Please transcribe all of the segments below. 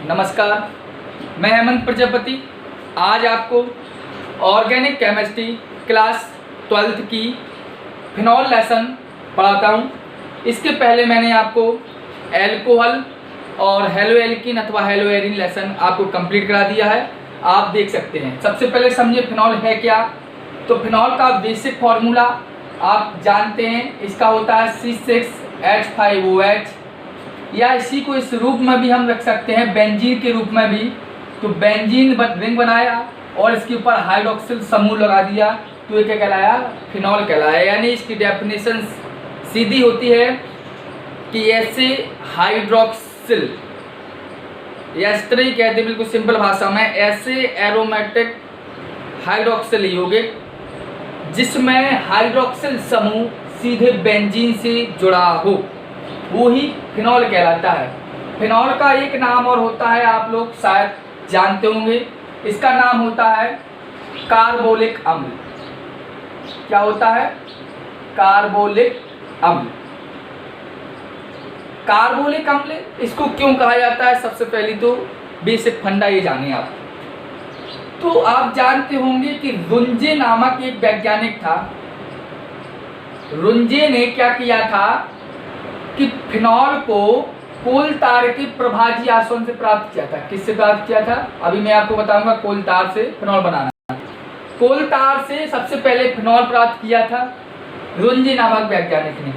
नमस्कार, मैं हेमंत प्रजापति आज आपको ऑर्गेनिक केमिस्ट्री क्लास 12th की फिनॉल लेसन पढ़ाता हूँ। इसके पहले मैंने आपको एल्कोहल और हेलोएल्कीन अथवा हेलोएरिन लेसन आपको कंप्लीट करा दिया है, आप देख सकते हैं। सबसे पहले समझिए फिनॉल है क्या। तो फिनॉल का बेसिक फार्मूला आप जानते हैं, इसका होता है C6H5OH, या इसी को इस रूप में भी हम रख सकते हैं बेंजीन के रूप में भी। तो बेंजीन रिंग बनाया और इसके ऊपर हाइड्रोक्सिल समूह लगा दिया तो ये क्या कहलाया, फिनॉल कहलाया। यानी इसकी डेफिनेशन सीधी होती है कि ऐसे हाइड्रोक्सिल, या इस तरह ही कहते हैं बिल्कुल सिंपल भाषा में, ऐसे एरोमेटिक हाइड्रोक्सिल यौगिक जिसमें हाइड्रोक्सिल समूह सीधे बेंजीन से जुड़ा हो, वो ही फिनॉल कहलाता है। फिनॉल का एक नाम और होता है, आप लोग शायद जानते होंगे, इसका नाम होता है कार्बोलिक अम्ल। क्या होता है? कार्बोलिक अम्ल। कार्बोलिक अम्ल इसको क्यों कहा जाता है, सबसे पहली तो बेसिक फंडा ये जानिए आप। तो आप जानते होंगे कि रुंजे नामक एक वैज्ञानिक था। रुंजे ने क्या किया था कि फिनॉल को कोल तार के प्रभाजी आसवन से प्राप्त किया था। किससे प्राप्त किया था? अभी मैं आपको बताऊंगा। कोल तार से फिनॉल बनाना, कोल तार से सबसे पहले फिनॉल प्राप्त किया था रुंजे नामक वैज्ञानिक ने।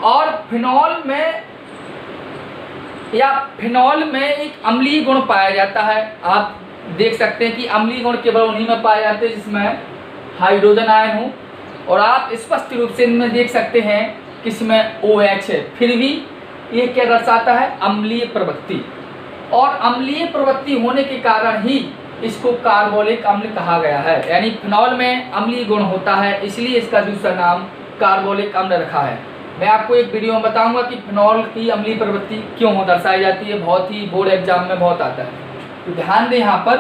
और फिनॉल में एक अम्लीय गुण पाया जाता है। आप देख सकते हैं कि अम्लीय गुण केवल उन्हीं में पाए जाते हैं जिसमें हाइड्रोजन आयन हो। और आप स्पष्ट रूप से इनमें देख सकते हैं किसमें OH है, फिर भी ये क्या दर्शाता है, अम्लीय प्रवृत्ति। और अम्लीय प्रवृत्ति होने के कारण ही इसको कार्बोलिक अम्ल कहा गया है। यानी फिनॉल में अम्लीय गुण होता है, इसलिए इसका दूसरा नाम कार्बोलिक अम्ल रखा है। मैं आपको एक वीडियो में बताऊंगा कि फिनॉल की अम्लीय प्रवृत्ति क्यों दर्शाई जाती है, बहुत ही बोर्ड एग्जाम में बहुत आता है, तो ध्यान दें यहाँ पर।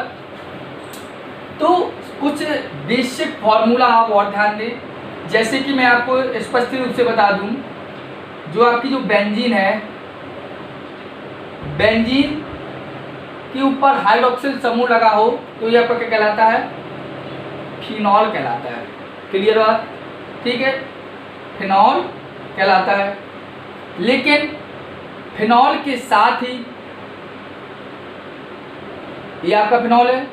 तो कुछ बेसिक फॉर्मूला आप और ध्यान दें, जैसे कि मैं आपको स्पष्ट रूप से बता दूं, जो आपकी जो बेंजीन है, बेंजीन के ऊपर हाइड्रोक्सिल समूह लगा हो तो ये आपका क्या कहलाता है, फिनॉल कहलाता है। क्लियर बात? ठीक है, फिनॉल कहलाता है। लेकिन फिनॉल के साथ ही ये आपका फिनॉल है,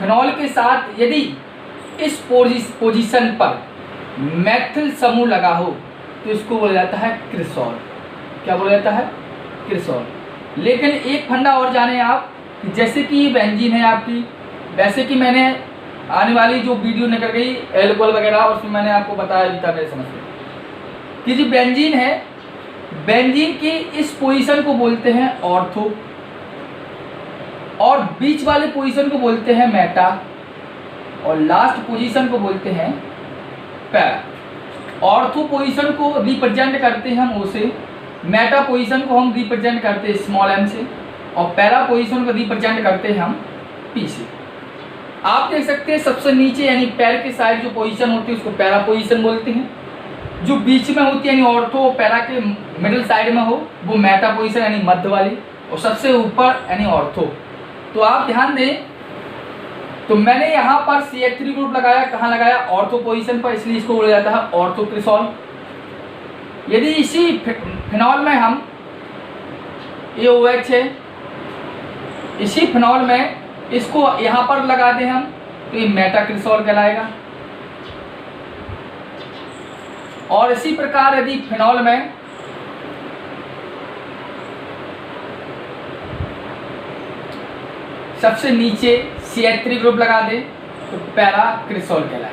फिनॉल के साथ यदि इस पोजीशन पर मैथिल समूह लगा हो तो इसको बोला जाता है क्रिसॉल। क्या बोला जाता है? क्रिसॉल। लेकिन एक फंडा और जाने आप, जैसे कि ये बेंजीन है आपकी, वैसे कि मैंने आने वाली जो वीडियो निकल गई एल्कोहल वगैरह, उसमें मैंने आपको बताया भी था मेरे समझ से कि जो बेंजीन है, बेंजीन की इस पोजीशन को बोलते हैं ऑर्थो, और बीच वाले पोजीशन को बोलते हैं मेटा, और लास्ट पोजीशन को बोलते हैं पैरा। ऑर्थो पोजीशन को रिप्रेजेंट करते हैं हम O से, मेटा पोजीशन को हम रिप्रेजेंट करते हैं स्मॉल m से, और पैरा पोजीशन को रिप्रेजेंट करते हैं हम P से। आप देख सकते हैं सबसे नीचे यानी पैर के साइड जो पोजीशन होती है उसको पैरा पोजीशन बोलते हैं। जो बीच में होती है यानी ऑर्थो पैरा के मिडिल साइड में हो वो मेटा पोजीशन यानी मध्य वाली, और सबसे ऊपर यानी ऑर्थो। तो आप ध्यान दें, तो मैंने यहाँ पर CH3 ग्रुप लगाया, कहाँ लगाया? ऑर्थो पोजीशन पर, इसलिए इसको बोला जाता है ऑर्थो क्रिसॉल। यदि इसी फिनॉल में हम, ये OH है, इसी फिनॉल में इसको यहाँ पर लगा दें हम तो ये मेटा क्रिसॉल कहलाएगा। और इसी प्रकार यदि फिनॉल में सबसे नीचे CH3 ग्रुप लगा दे तो पैरा क्रिसॉल कहलाएगा।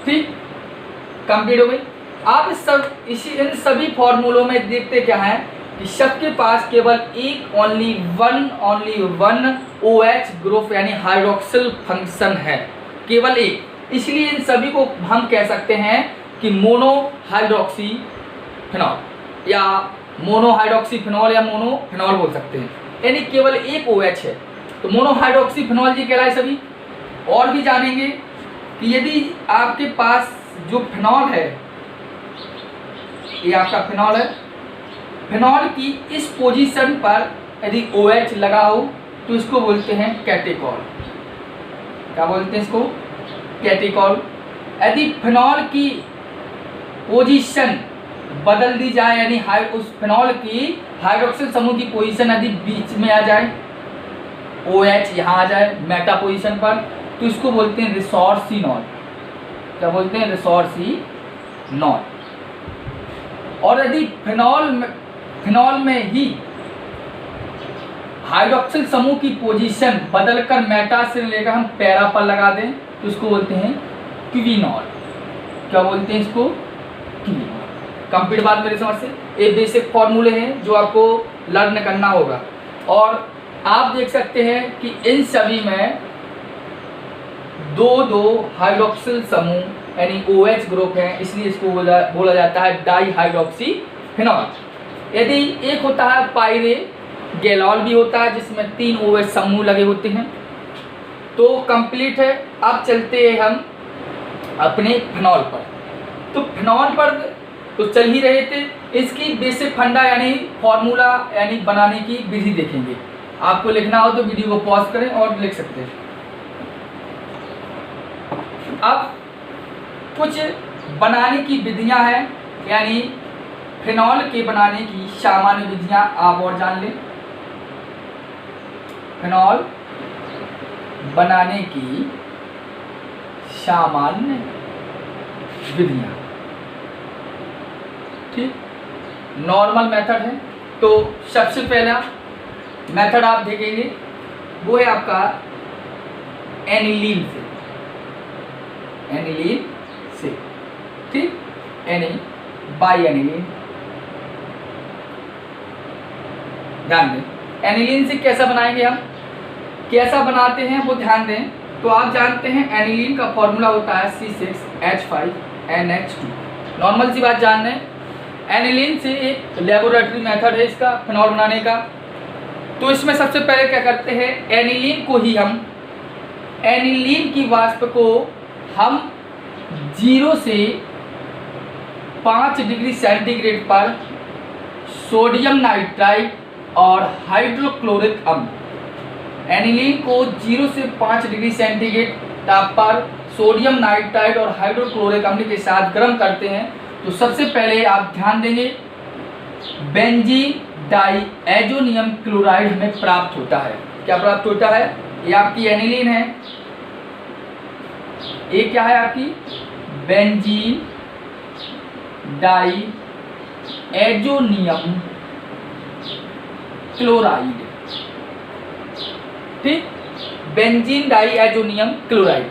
ठीक, कंप्लीट हो गई। आप इन सभी फॉर्मूलों में देखते क्या है कि सबके पास केवल एक ओनली वन OH ग्रुप यानी हाइड्रोक्सिल फंक्शन है, केवल एक। इसलिए इन सभी को हम कह सकते हैं कि मोनो हाइड्रोक्सी फिनॉल, या मोनो हाइड्रोक्सी फिनॉल, या मोनो फिनॉल बोल सकते हैं। यानी केवल एक OH है तो मोनो हाइड्रोक्सी फिनॉल जी कहलाए सभी। और भी जानेंगे कि यदि आपके पास जो फिनॉल है, ये आपका फिनॉल है, फिनॉल की इस पोजीशन पर यदि OH लगा हो तो इसको बोलते हैं कैटेकॉल। क्या बोलते हैं इसको? कैटेकॉल। यदि फिनॉल की पोजीशन बदल दी जाए, यानी उस फिनॉल की हाइड्रोक्सिल समूह की पोजीशन यदि बीच में आ जाए, OH यहाँ आ जाए मेटा पोजीशन पर, तो इसको बोलते हैं रिसोर्सिनॉल। क्या बोलते हैं? रिसोर्सिनॉल। और यदि फिनॉल में ही हाइड्रोक्सिल समूह की पोजीशन बदलकर मेटा से लेकर हम पैरा पर लगा दें तो इसको बोलते हैं क्विनॉल। क्या बोलते हैं इसको? क्विनॉल। कंप्लीट बात मेरे समझ से। ये बेसिक फॉर्मूले हैं जो आपको लर्न करना होगा। और आप देख सकते हैं कि इन सभी में दो हाइड्रोक्सिल समूह यानी OH ग्रुप है, इसलिए इसको बोला जाता है डाई हाइड्रोक्सी फिनॉल। यदि एक होता है पाइरेगेलॉल भी होता है जिसमें 3 OH समूह लगे होते हैं। तो कंप्लीट है। अब चलते हैं हम अपने फिनॉल पर। तो फिनॉल पर तो चल ही रहे थे, इसकी बेसिक फंडा यानी फॉर्मूला यानी बनाने की विधि देखेंगे। आपको लिखना हो तो वीडियो को पॉज करें और लिख सकते हैं। अब कुछ बनाने की विधियां हैं, यानी फिनॉल के बनाने की सामान्य विधियां आप और जान लें। फिनॉल बनाने की सामान्य विधियां, ठीक, नॉर्मल मेथड है। तो सबसे पहला मेथड आप देखेंगे वो है आपका एनिलीन से, ठीक, बाई एनिलीन। ध्यान दें एनिलीन से कैसा बनाएंगे हम, कैसा बनाते हैं वो ध्यान दें। तो आप जानते हैं एनिलीन का फॉर्मूला होता है C6H5NH2। नॉर्मल सी बात जान लें, एनिलीन से एक लेबोरेटरी मेथड है इसका फिनॉल बनाने का। तो इसमें सबसे पहले क्या करते हैं, एनिलीन की वाष्प को हम 0 से 5 डिग्री सेंटीग्रेड पर सोडियम नाइट्राइड और हाइड्रोक्लोरिक अम्ल, एनिलीन को 0 से 5 डिग्री सेंटीग्रेड ताप पर सोडियम नाइट्राइड और हाइड्रोक्लोरिक अम्ल के साथ गर्म करते हैं। तो सबसे पहले आप ध्यान देंगे बेंजीन डाइएजोनियम क्लोराइड हमें प्राप्त होता है। क्या प्राप्त होता है? ये आपकी एनिलीन है, ये क्या है आपकी बेंजीन डाइएजोनियम क्लोराइड, ठीक, benzene diazonium chloride.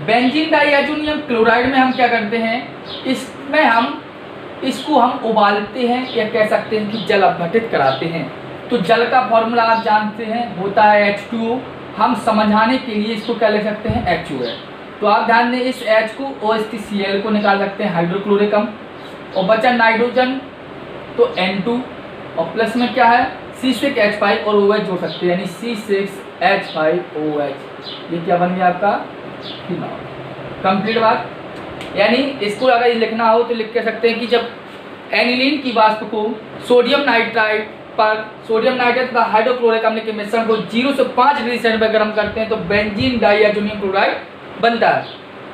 Benzene diazonium chloride में हम क्या करते हैं, इसमें हम इसको हम उबालते हैं या कह सकते हैं कि जल अपघटित कराते हैं। तो जल का फॉर्मूला आप जानते हैं होता है H2O। हम समझाने के लिए इसको क्या लिख सकते हैं, HOH। तो आप ध्यान दें इस H को और इसकी Cl को निकाल सकते हैं हाइड्रोक्लोरिक अम्ल, और बचा नाइट्रोजन तो N2, और प्लस में क्या है C6H5 और OH जोड़ सकते हैं यानी C6H5OH। ये क्या बन गया आपका फिनॉल। कंप्लीट बात। यानी इसको अगर लिखना हो तो लिख के सकते हैं कि जब एनिलीन की वाष्प को सोडियम नाइट्राइड तथा हाइड्रोक्लोरिक अम्ल के मिश्रण को 0 से 5 डिग्री सेंटीग्रेड पर गर्म करते हैं तो बेंजीन डाइएजोनियम क्लोराइड बनता है,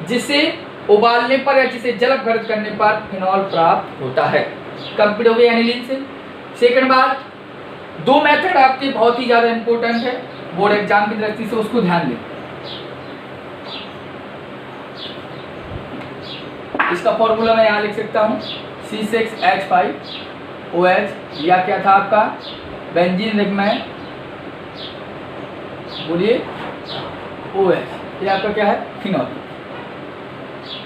जिसे उबालने पर या जिसे जल अपघटित करने पर फिनॉल प्राप्त होता है। कंप्लीट हो गया एनिलीन से। सेकंड बात, 2 मेथड आपके बहुत ही ज़्यादा इंपॉर्टेंट है बोर्ड एग्जाम की दृष्टि से, उसको ध्यान दें। इसका फॉर्मूला मैं यहाँ लिख सकता हूँ C6H5OH, या क्या था आपका बेंजीन लिख में बोलिए OH, ये आपका क्या है फिनॉल।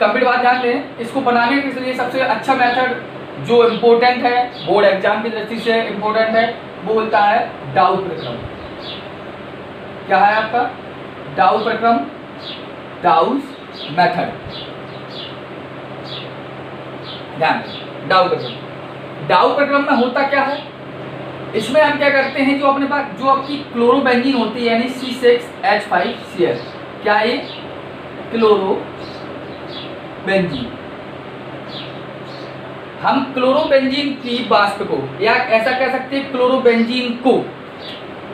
कंप्लीट बात ध्यान दें। इसको बनाने के लिए सबसे अच्छा मेथड जो इम्पोर्टेंट है बोर्ड एग्जाम की दृष्टि से इम्पोर्टेंट है वो होता है डाउ प्रक्रम। क्या है आपका डाउ प्रक्रम, डाउस मेथड। ध्यान दें डाउ प्रक्रम में होता क्या है, इसमें हम क्या करते हैं जो अपने पास जो आपकी क्लोरोबेंजीन होती है यानी C6H5Cl, क्या है क्लोरोबेंजीन, हम क्लोरोबेंजीन की वाष्प को या ऐसा कह सकते हैं क्लोरोबेंजीन को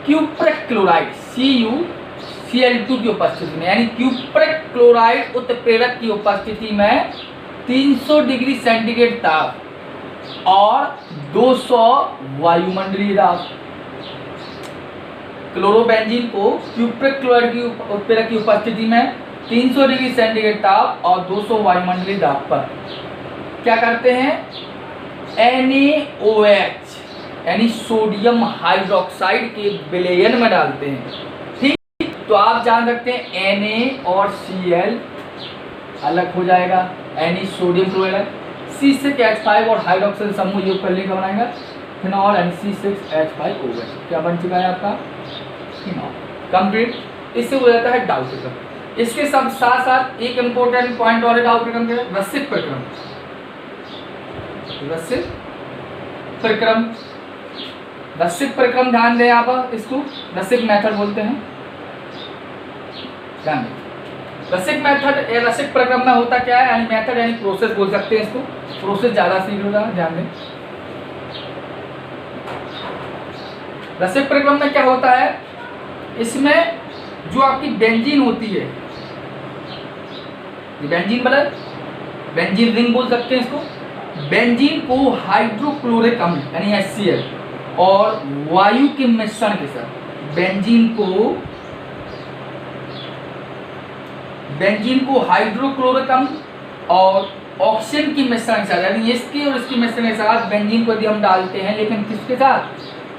क्यूप्रिक क्लोराइड CuCl2 की उपस्थिति में, यानी क्यूप्रिक क्लोराइड उत्प्रेरक की उपस्थिति में 300 डिग्री सेंटीग्रेड ताप और 200 वायुमंडलीय दाब। क्लोरोबेंजीन को क्यूप्रिक क्लोराइड की उत्प्रेरक की उपस्थिति में 300 डिग्री सेंटीग्रेड ताप और 200 वायुमंडलीय दाब पर क्या करते हैं, NaOH यानी सोडियम हाइड्रोक्साइड के विलयन में डालते हैं। ठीक, तो आप जान सकते हैं Na और Cl अलग हो जाएगा, Na सोडियम क्लोराइड, C6H5 और हाइड्रोक्सिल समूह योग कर लेकर बनाएगा फिनॉल C6H5OH। क्या बन चुका है आपका फिनॉल, कंप्लीट। इससे हो जाता है डाउ प्रक्रम। इसके सब साथ साथ एक इंपॉर्टेंट पॉइंट और है डाउ प्रक्रम के, रसिक प्रक्रम। रसिक प्रक्रम, रसिक प्रक्रम ध्यान दें आप, इसको रसिक मेथड बोलते हैं, ध्यान दें। रसिक मेथड या रसिक प्रक्रम में होता क्या है, यानी मेथड यानी प्रोसेस बोल सकते हैं इसको, प्रोसेस ज़्यादा सीख होगा, ध्यान दें। रसिक प्रक्रम में क्या होता है, इसमें जो आपकी बेंजीन होती है, बेंजीन बदल, बेंजीन रिंग बोल सकते हैं इसको, बेंजीन को हाइड्रोक्लोरिक अम्ल यानी HCl और वायु के मिश्रण के साथ बेंजीन को हाइड्रोक्लोरिक अम्ल और ऑक्सीजन की मिश्रण के साथ, यानी इसके और इसके मिश्रण के साथ बेंजीन को यदि हम डालते हैं, लेकिन किसके साथ,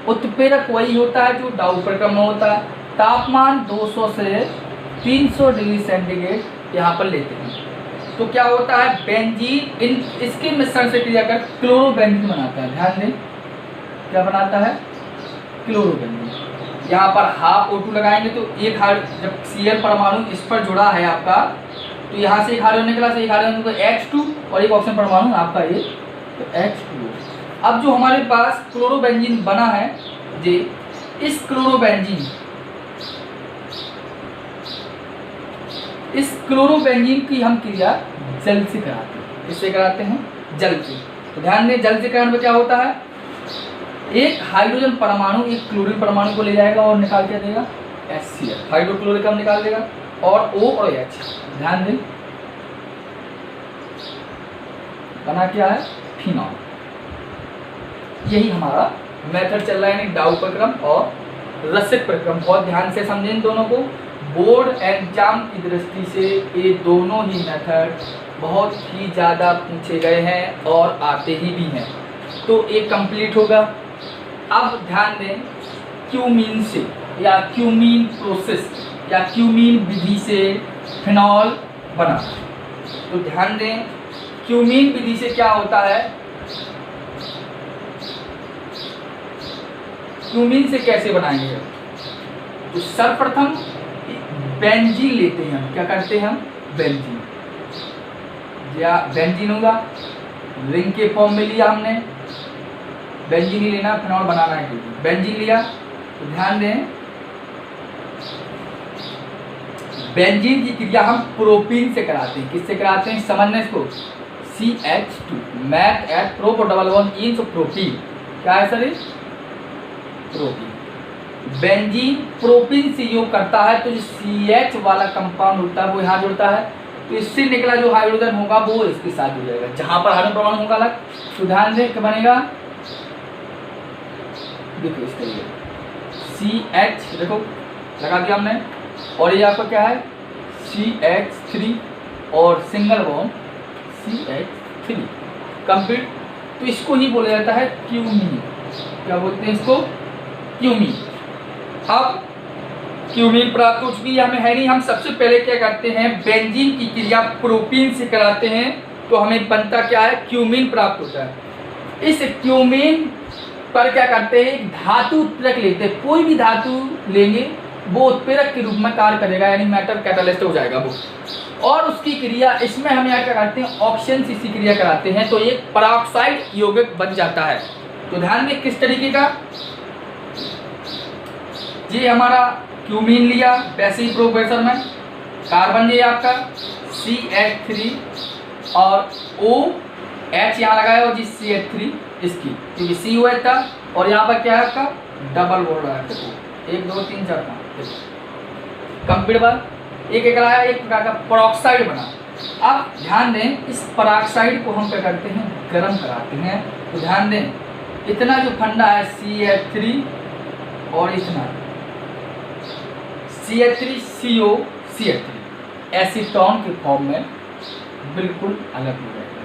उत्प्रेरक वही होता है जो डाउ प्रक्रम में होता है। तापमान 200 से 300 डिग्री सेंटीग्रेड यहाँ पर लेते हैं, तो क्या होता है, बेंजीन इसके मिश्रण से क्रिया कर क्लोरोबेंजीन बनाता है। ध्यान दें, क्या बनाता है, क्लोरोबेंजीन। यहाँ पर हाफ O2 लगाएंगे तो एक जब Cl परमाणु इस पर जुड़ा है आपका, तो यहाँ से एक हाइड्रोजन निकला, से एक हाइड्रोजन को H2 और एक ऑक्सीजन परमाणु आपका ये, तो H2O। अब जो हमारे पास क्लोरोबेंजीन बना है जी, इस क्लोरोबेंजीन की हम क्रिया जल से कराते हैं। किससे कराते हैं, जल से। तो ध्यान दें, जल से कराने में क्या होता है, एक हाइड्रोजन परमाणु एक क्लोरीन परमाणु को ले जाएगा और निकाल के देगा HCl, हाइड्रोक्लोरिक अम्ल निकाल देगा, और O और H। ध्यान दें, बना क्या है, फिनॉल। यही हमारा मेथड चल रहा है, यानी डाउ प्रक्रम और रसिक प्रक्रम। बहुत ध्यान से समझें इन दोनों को, बोर्ड एग्जाम की दृष्टि से ये दोनों ही मेथड बहुत ही ज़्यादा पूछे गए हैं और आते ही भी हैं। तो एक कंप्लीट होगा। अब ध्यान दें, क्यूमीन से या क्यूमीन प्रोसेस या क्यूमीन विधि से फिनॉल बना, तो ध्यान दें क्यूमीन विधि से क्या होता है, क्यूमीन से कैसे बनाएंगे, तो सर्वप्रथम बेंजीन लेते हैं हम। क्या करते हैं हम, बेंजीन, या बेंजीन होगा, रिंग के फॉर्म में लिया हमने, बेंजीन ही लेना, फिनॉल बनाना है, बेंजीन लिया। तो ध्यान दें, बेंजीन की क्रिया हम प्रोपीन से कराते हैं। किससे कराते हैं, समझना इसको, CH2 मैथ एट प्रो को डबल वन इन, तो प्रोपीन क्या है सर, प्रोपीन। बेंजीन प्रोपीन से योग करता है, तो जो CH वाला कंपाउंड होता है वो यहाँ जुड़ता है, तो इससे निकला जो हाइड्रोजन होगा वो इसके साथ जुड़ जाएगा, जहाँ पर हाइड्रोजन परमाणु होगा अलग। तो ध्यान दें क्या बनेगा, देखो इसके लिए CH, देखो लगा दिया हमने, और ये आपका क्या है CH3 और सिंगल बॉन्ड CH3 कंप्लीट। तो इसको ही बोला जाता है क्यूमीन। क्या बोलते हैं इसको, क्यूमीन। अब क्यूमीन प्राप्त हो चुकी है, हमें है नहीं, हम सबसे पहले क्या करते हैं, बेंजीन की क्रिया प्रोपीन से कराते हैं, तो हमें बनता क्या है, क्यूमीन प्राप्त होता है। इस क्यूमीन पर क्या करते हैं, धातु उत्प्रेरक लेते हैं, कोई भी धातु लेंगे वो उत्प्रेरक के रूप में कार्य करेगा, यानी मेटल कैटालिस्ट हो जाएगा वो, और उसकी क्रिया इसमें हम यहाँ क्या करते हैं, ऑक्सीजन से क्रिया कराते हैं, तो एक पेरोक्साइड यौगिक बन जाता है। तो ध्यान दें किस तरीके का, ये हमारा क्यूमीन लिया, वैसे ही प्रोफेसर में कार्बन ये आपका CH3 और OH यहाँ लगाया, और जी CH3 इसकी, क्योंकि COH था, और यहाँ पर क्या है आपका डबल बॉन्ड है, 1 2 3 4 5 कंप्लीट बार एक एक आया, एक प्रकार का पेरोक्साइड बना। अब ध्यान दें, इस पेरोक्साइड को हम क्या करते हैं, गर्म कराते हैं। तो ध्यान दें, इतना जो फंडा है CH3 और इतना CH3CO CH3 एसीटोन के फॉर्म में बिल्कुल अलग हो जाएगा।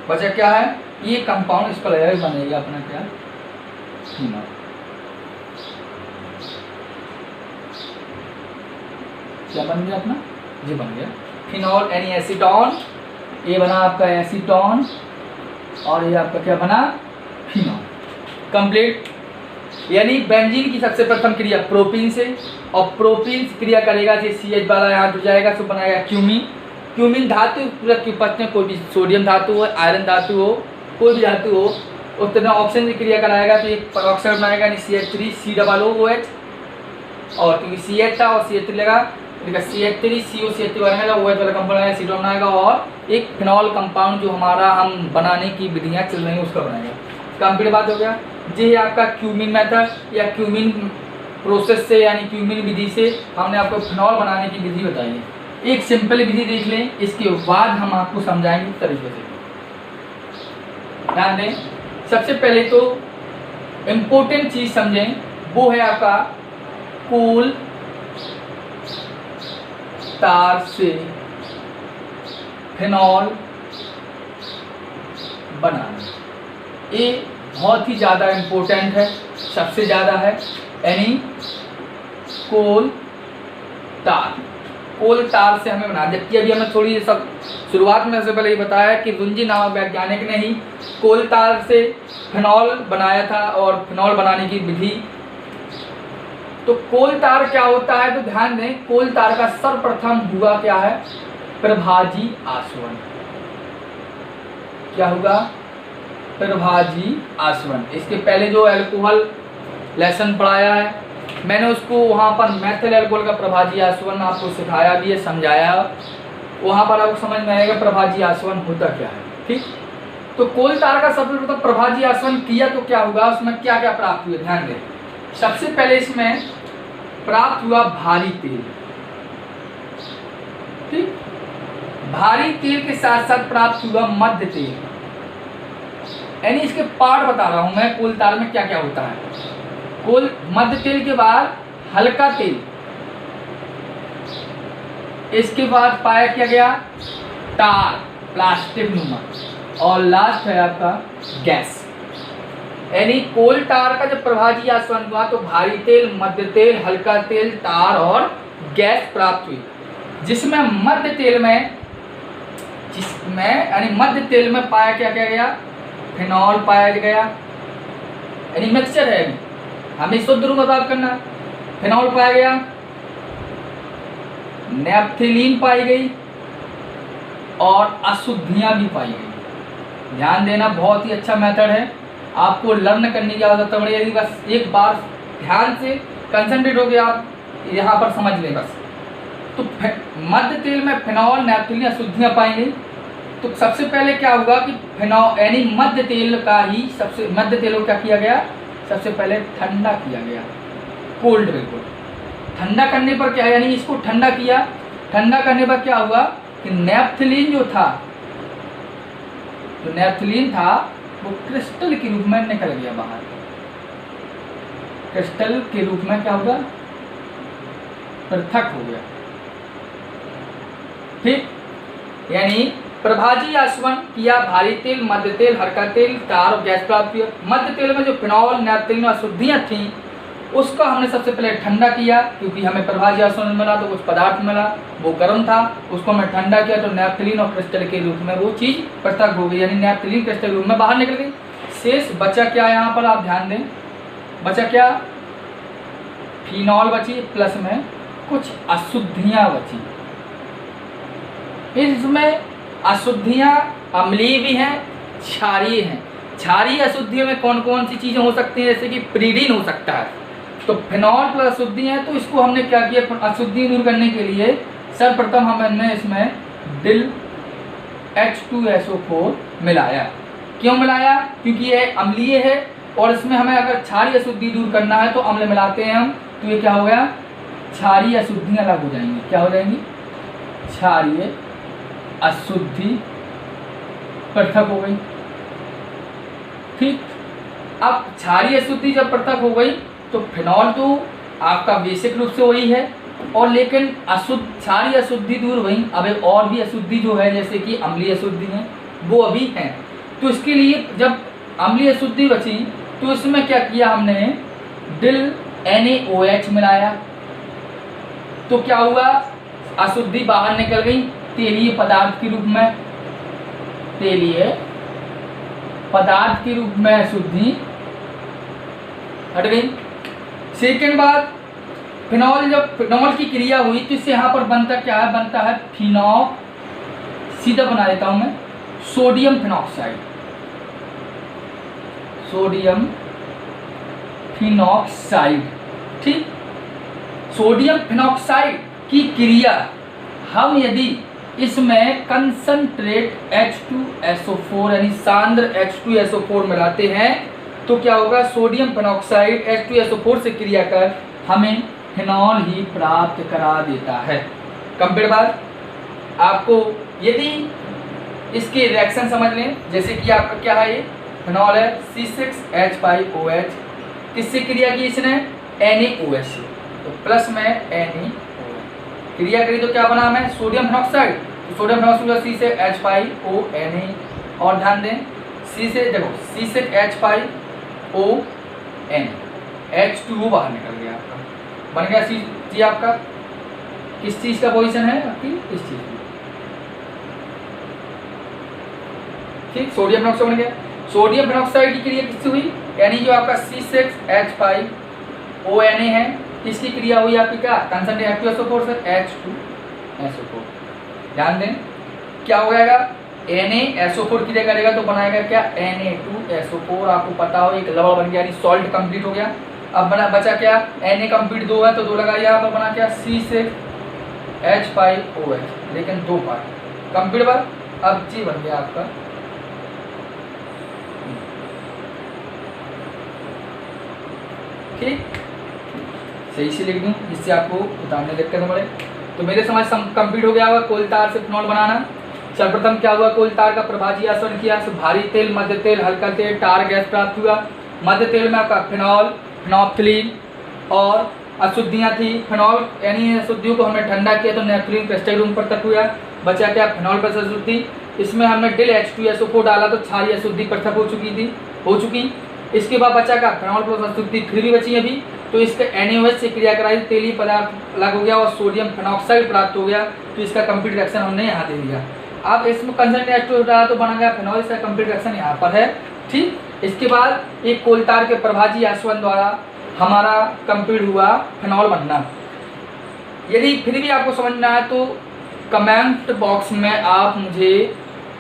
वजह क्या है, ये कंपाउंड इस पर अलग बनेगा अपना क्या, फिनॉल। क्या बन गया अपना, ये बन गया फिनॉल यानी एसीटोन। ये बना आपका एसीटोन और ये आपका क्या बना, फिनॉल। कंप्लीट। यानी बेंजीन की सबसे प्रथम क्रिया प्रोपीन से, और प्रोपीन क्रिया करेगा जो CH वाला यहाँ जुड़ जाएगा, तो बनाएगा क्यूमीन। क्यूमीन धातु के उपस्थित में कोई भी सोडियम धातु हो, आयरन धातु हो, कोई भी धातु हो, उस तरह ऑक्सीजन की क्रिया कराएगा तो एक पेरोक्साइड बनाएगा यानी CH3COOH। और क्योंकि CH था और CH3 लगा, CH3CO CH3 बनाएगा, OH वाला कंपाउंड आएगा, सीटोन बनाएगा, और एक फिनॉल कंपाउंड जो हमारा हम बनाने की विधियाँ चल रही हैं उसका बनाएगा। कंप्लीट बात हो गया। ये आपका क्यूमीन मेथड या क्यूमीन प्रोसेस से यानी क्यूमीन विधि से हमने आपको फिनॉल बनाने की विधि बताई है। एक सिंपल विधि देख लें, इसके बाद हम आपको समझाएंगे तरीके से। ध्यान दें, सबसे पहले तो इम्पोर्टेंट चीज समझें, वो है आपका कोल तार से फिनॉल बनाना। ये बहुत ही ज़्यादा इम्पोर्टेंट है, सबसे ज़्यादा है, यानी कोल तार से हमें बनाना। जबकि अभी हमें थोड़ी सब शुरुआत में सबसे पहले ये बताया कि रुंजी नामक वैज्ञानिक ने ही कोल तार से फिनॉल बनाया था और फिनॉल बनाने की विधि। तो कोल तार क्या होता है, तो ध्यान दें, कोल तार का सर्वप्रथम हुआ क्या है, प्रभाजी आसवन। क्या होगा, प्रभाजी आसवन। इसके पहले जो अल्कोहल लेसन पढ़ाया है मैंने, उसको वहाँ पर मैथिल अल्कोहल का प्रभाजी आसवन आपको सिखाया भी है, समझाया। वहाँ पर आपको समझ में आएगा प्रभाजी आसवन होता क्या है। ठीक, तो कोल तार का सबसे प्रथम प्रभाजी आसवन किया तो क्या होगा, उसमें क्या क्या प्राप्त हुआ, ध्यान दें। सबसे पहले इसमें प्राप्त हुआ भारी तेल। ठीक, भारी तेल के साथ साथ प्राप्त हुआ मध्य तेल। यानी इसके पार्ट बता रहा हूं मैं, कोल तार में क्या क्या होता है। कोल मध्य तेल के बाद हल्का तेल, इसके बाद पाया क्या गया, तार प्लास्टिक नुमा, और लास्ट है आपका गैस। यानी कोल तार का जब प्रभाजी आसवन हुआ तो भारी तेल, मध्य तेल, हल्का तेल, तार और गैस प्राप्त हुई। जिसमें मध्य तेल में पाया क्या क्या गया, फिनॉल पाया गया। यानी मिक्सचर है, हमें शुद्ध रूप में बात करना। फिनॉल पाया गया, नेपथलीन पाई गई और अशुद्धियां भी पाई गई। ध्यान देना, बहुत ही अच्छा मेथड है, आपको लर्न करने की आवश्यकता पड़ेगी। यदि बस एक बार ध्यान से कंसंट्रेट हो गया आप यहाँ पर समझ लें बस। तो मध्य तेल में फिनॉल, नेपथलीन, अशुद्धियां पाई गई। तो सबसे पहले क्या होगा कि फिनॉल यानी मध्य तेल को क्या किया गया, सबसे पहले ठंडा किया गया, कोल्ड, बिल्कुल ठंडा करने पर क्या, यानी इसको ठंडा किया। ठंडा करने पर क्या हुआ कि नेपथलीन था वो क्रिस्टल के रूप में निकल गया बाहर। क्रिस्टल के रूप में क्या होगा, पृथक हो गया। ठीक, यानी प्रभाजी आसवन किया, भारी तेल, मध्य तेल, हल्का तेल, तार और गैस प्राप्त किया। मध्य तेल में जो फिनॉल, नेपथलीन और अशुद्धियां थीं उसका हमने सबसे पहले ठंडा किया, क्योंकि हमें प्रभाजी आसवन मिला तो कुछ पदार्थ मिला, वो गर्म था, उसको हमने ठंडा किया तो नेपथलीन और क्रिस्टल के रूप में वो चीज़ पृथक हो गई, यानी नेपथलीन क्रिस्टल के रूप में बाहर निकल गई। शेष बचा क्या, यहाँ पर आप ध्यान दें, बचा क्या, फिनॉल बची, प्लस में कुछ अशुद्धियाँ बची। इसमें अशुद्धियाँ अम्लीय भी हैं, क्षारीय हैं। क्षारीय अशुद्धियों में कौन कौन सी चीज़ें हो सकती हैं, जैसे कि प्रीडीन हो सकता है। तो फिनॉल प्लस अशुद्धि है, तो इसको हमने क्या किया, अशुद्धि दूर करने के लिए सर्वप्रथम हमने इसमें डिल H2SO4 मिलाया। क्यों मिलाया, क्योंकि ये अम्लीय है और इसमें हमें अगर क्षारीय अशुद्धि दूर करना है तो अम्ल मिलाते हैं हम, तो ये क्या हो गया, क्षारीय अशुद्धियां अलग हो जाएंगी। क्या हो जाएंगी, क्षारीय अशुद्धि पृथक हो गई। ठीक, अब क्षारीय अशुद्धि जब पृथक हो गई तो फिनॉल तो आपका बेसिक रूप से वही है, और लेकिन अशुद्ध क्षारीय अशुद्धि दूर हुई। अब एक और भी अशुद्धि जो है जैसे कि अम्लीय अशुद्धि है वो अभी है। तो इसके लिए जब अम्लीय अशुद्धि बची तो इसमें क्या किया हमने, डिल NaOH मिलाया, तो क्या हुआ, अशुद्धि बाहर निकल गई तेलीय पदार्थ के रूप में, तेलीय पदार्थ के रूप में अशुद्धि हट गई। सेकेंड बात, फिनॉल, जब फिनॉल की क्रिया हुई तो इससे यहाँ पर बनता क्या है, बनता है फिनॉल, सीधा बना देता हूं मैं, सोडियम फिनॉक्साइड, सोडियम फिनॉक्साइड। ठीक, सोडियम फिनॉक्साइड की क्रिया हम यदि इसमें कंसंट्रेट H2SO4 यानी सांद्र H2SO4 मिलाते हैं तो क्या होगा, सोडियम फिनॉक्साइड H2SO4 से क्रिया कर हमें फिनॉल ही प्राप्त करा देता है। कंपेयर बात, आपको यदि इसके रिएक्शन समझ लें, जैसे कि आपका क्या है, ये फिनॉल है C6H5OH, किससे क्रिया की इसने, NaOH से, तो प्लस में NaOH क्रिया करी तो क्या बना हमें, सोडियम फिनॉक्साइड, तो सोडियम फिनॉक्साइड C से H5ONa, और ध्यान दें C से, देखो C से H5ON, H2O बाहर निकल गया आपका, बन गया C आपका किस चीज का पोजीशन है आपकी, इस चीज की। ठीक, सोडियम फिनॉक्साइड बन गया। सोडियम फिनॉक्साइड की क्रिया किससे हुई, यानी जो आपका C6H5ONa है, इसकी क्रिया हुई आपकी क्या, कंसंट्रेट H2SO4 से H2SO4। ध्यान दें क्या हो जाएगा, NaSO4 क्रिया करेगा तो बनाएगा क्या, Na2SO4। आपको पता हो एक लवण बन गया, यानी सॉल्ट कंप्लीट हो गया। अब बना बचा क्या, Na कंप्लीट 2 है तो 2 लगाइए, यहाँ पर बना क्या, C6H5OH, लेकिन 2 पार्ट कंप्लीट बार। अब जी बन गया आपका, ठीक, सही से लिख दूं जिससे आपको उतारने दिक्कत न पड़े। तो मेरे समझ कंप्लीट हो गया होगा कोल तार से फिनॉल बनाना। सर्वप्रथम क्या हुआ, कोल तार का प्रभाजी आसवन किया, भारी तेल, मध्य तेल, हल्का तेल, टार गैस प्राप्त हुआ। मध्य तेल में आपका फिनॉल, फिनोप्थिलीन और अशुद्धियाँ थी। फिनॉल यानी अशुद्धियों को हमने ठंडा किया तो नेफ्थलीन क्रिस्टल रूम पर तक हुआ। बचा क्या, फिनॉल प्लस अशुद्धि, इसमें हमने डिल H2SO4 डाला तो क्षारीय अशुद्धि पृथक हो चुकी। इसके बाद बचा का फिनॉल प्लस अशुद्धि फिर भी बची अभी, तो इसका NaOH से क्रिया कराई, तेलीय पदार्थ अलग हो गया और सोडियम फिनॉक्साइड प्राप्त हो गया। तो इसका कंप्लीट रिएक्शन हमने यहाँ दे दिया। अब इसमें कंसंट्रेट H2 डाला तो बना गया फिनॉल, इसका कंप्लीट रिएक्शन यहाँ पर है। ठीक, इसके बाद एक कोल तार के प्रभाजी आसवन द्वारा हमारा कंप्लीट हुआ फिनॉल बनना। यदि फिर भी आपको समझना है तो कमेंट बॉक्स में आप मुझे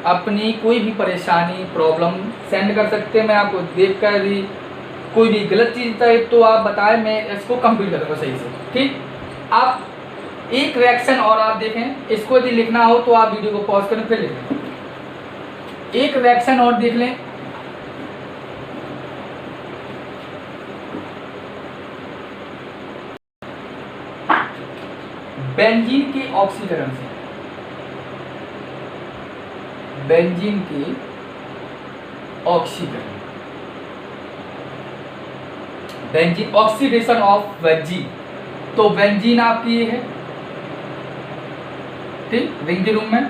अपनी कोई भी परेशानी, प्रॉब्लम सेंड कर सकते हैं। मैं आपको देख कर ही कोई भी गलत चीज़ है तो आप बताएं, मैं इसको कंप्लीट करूँगा सही से। ठीक, आप एक रिएक्शन और आप देखें, इसको यदि लिखना हो तो आप वीडियो को पॉज करें फिर लिखें। एक रिएक्शन और देख लें, बेंजीन के ऑक्सीकरण से, बेंजीन के ऑक्सीकरण, बेंजीन ऑक्सीडेशन ऑफ बेंजीन। तो बेंजीन आपकी ये है, ठीक, रिंग के रूम में,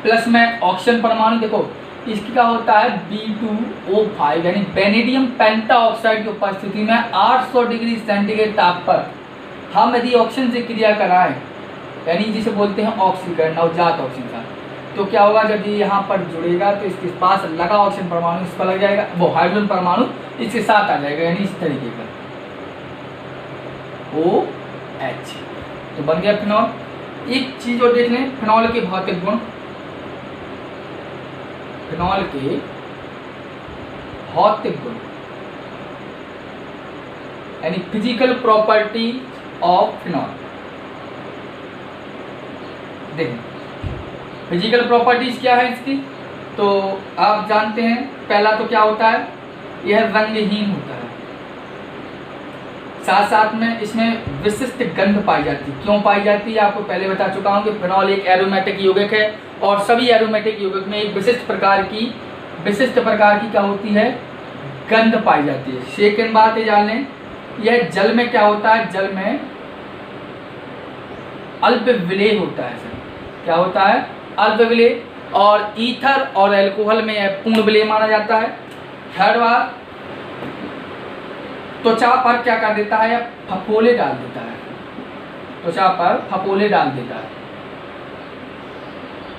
प्लस में ऑक्सीजन परमाणु। देखो इसकी क्या होता है, B2O5 यानी बेनेडियम पेंटाऑक्साइड की उपस्थिति में 800 डिग्री सेंटीग्रेड ताप पर हम यदि ऑक्सीजन से क्रिया कराएं, यानी जिसे बोलते हैं ऑक्सीकरण, नवजात ऑक्सीजन, तो क्या होगा, जब ये यहाँ पर जुड़ेगा तो इसके पास लगा ऑक्सीजन परमाणु इस पर लग जाएगा, वो हाइड्रोजन परमाणु इसके साथ आ जाएगा, यानी इस तरीके का OH, तो बन गया फिनॉल। एक चीज और देख लें, फिनॉल के भौतिक गुण, फिनॉल के भौतिक गुण यानी फिजिकल प्रॉपर्टी ऑफ फिनॉल। देखें फिजिकल प्रॉपर्टीज क्या है इसकी, तो आप जानते हैं पहला तो क्या होता है, यह रंगहीन होता है, साथ साथ में इसमें विशिष्ट गंध पाई जाती है। क्यों पाई जाती है आपको पहले बता चुका हूँ कि फिनॉल एक एरोमेटिक यौगिक है और सभी एरोमेटिक यौगिक में एक विशिष्ट प्रकार की क्या होती है, गंध पाई जाती है। सेकंड बात है जान लें, यह जल में क्या होता है, जल में अल्प विलेय होता है सर, क्या होता है, अल्प विलेय, और ईथर और अल्कोहल में यह पूर्ण विलेय माना जाता है। थर्ड बात, त्वचा पर क्या कर देता है, फफोले डाल देता है, त्वचा पर फफोले डाल देता है,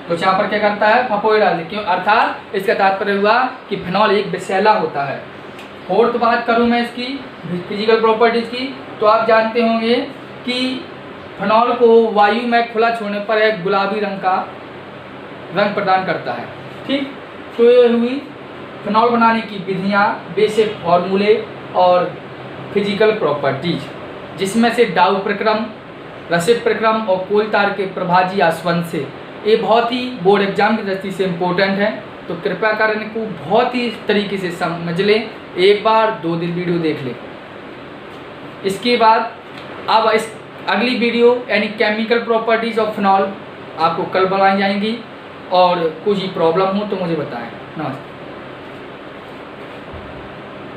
त्वचा पर क्या करता है, फफोले डाल देता है। क्यों, अर्थात इसका तात्पर्य हुआ कि फिनॉल एक विषैला होता है। फोर्थ बात करूं मैं इसकी फिजिकल प्रॉपर्टीज की, तो आप जानते होंगे कि फिनॉल को वायु में खुला छोड़ने पर एक गुलाबी रंग का रंग प्रदान करता है। ठीक, तो ये हुई फिनॉल बनाने की विधियाँ, बेसिक फॉर्मूले और फिजिकल प्रॉपर्टीज, जिसमें से डाउ प्रक्रम, रसिक प्रक्रम और कोलतार के प्रभाजी आसवन से ये बहुत ही बोर्ड एग्जाम की दृष्टि से इम्पोर्टेंट है। तो कृपया कर इनको बहुत ही तरीके से समझ लें, एक बार 2 दिन वीडियो देख लें। इसके बाद अब इस अगली वीडियो यानी केमिकल प्रॉपर्टीज ऑफ फिनॉल आपको कल बनाई जाएंगी, और कुछ ही प्रॉब्लम हो तो मुझे बताएं। नमस्ते।